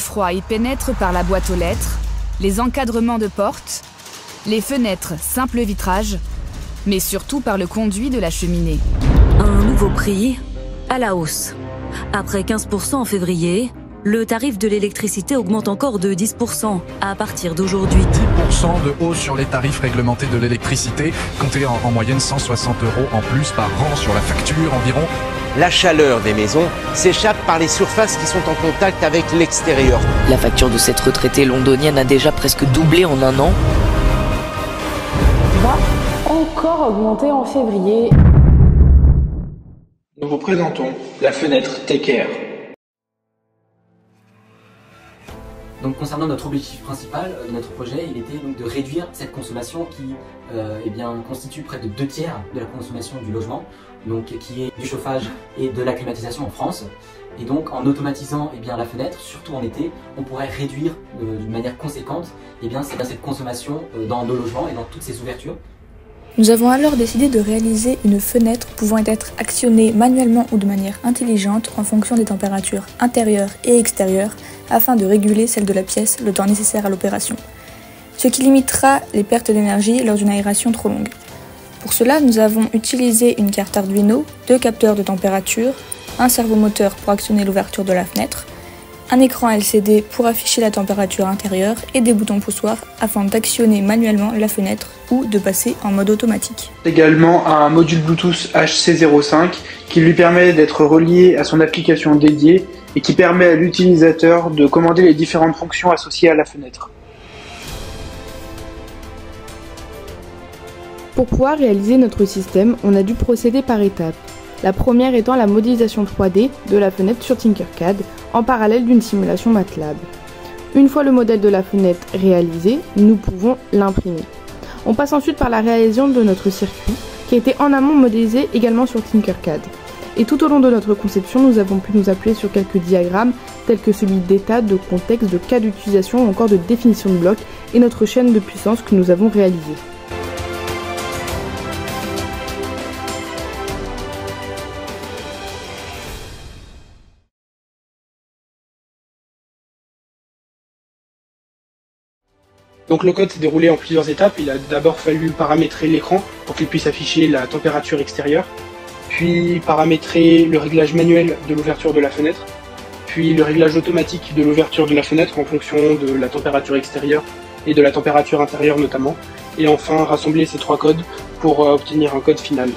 froid y pénètre par la boîte aux lettres, les encadrements de portes, les fenêtres simple vitrage, mais surtout par le conduit de la cheminée. Un nouveau prix à la hausse. Après 15% en février, le tarif de l'électricité augmente encore de 10% à partir d'aujourd'hui. 10% de hausse sur les tarifs réglementés de l'électricité, comptez en moyenne 160 € en plus par an sur la facture environ. La chaleur des maisons s'échappe par les surfaces qui sont en contact avec l'extérieur. La facture de cette retraitée londonienne a déjà presque doublé en un an. Va encore augmenter en février. Nous vous présentons la fenêtre Take-Air. Donc concernant notre objectif principal de notre projet, il était donc de réduire cette consommation qui constitue près de 2 tiers de la consommation du logement, donc qui est du chauffage et de la climatisation en France. Et donc en automatisant la fenêtre, surtout en été, on pourrait réduire d'une manière conséquente cette consommation dans nos logements et dans toutes ces ouvertures. Nous avons alors décidé de réaliser une fenêtre pouvant être actionnée manuellement ou de manière intelligente en fonction des températures intérieures et extérieures afin de réguler celle de la pièce le temps nécessaire à l'opération, ce qui limitera les pertes d'énergie lors d'une aération trop longue. Pour cela, nous avons utilisé une carte Arduino, 2 capteurs de température, un servomoteur pour actionner l'ouverture de la fenêtre, un écran LCD pour afficher la température intérieure et des boutons poussoirs afin d'actionner manuellement la fenêtre ou de passer en mode automatique. Également un module Bluetooth HC05 qui lui permet d'être relié à son application dédiée et qui permet à l'utilisateur de commander les différentes fonctions associées à la fenêtre. Pour pouvoir réaliser notre système, on a dû procéder par étapes. La première étant la modélisation 3D de la fenêtre sur Tinkercad en parallèle d'une simulation MATLAB. Une fois le modèle de la fenêtre réalisé, nous pouvons l'imprimer. On passe ensuite par la réalisation de notre circuit qui a été en amont modélisé également sur Tinkercad. Et tout au long de notre conception, nous avons pu nous appuyer sur quelques diagrammes tels que celui d'état, de contexte, de cas d'utilisation ou encore de définition de blocs et notre chaîne de puissance que nous avons réalisée. Donc le code s'est déroulé en plusieurs étapes. Il a d'abord fallu paramétrer l'écran pour qu'il puisse afficher la température extérieure, puis paramétrer le réglage manuel de l'ouverture de la fenêtre, puis le réglage automatique de l'ouverture de la fenêtre en fonction de la température extérieure et de la température intérieure notamment, et enfin rassembler ces 3 codes pour obtenir un code final.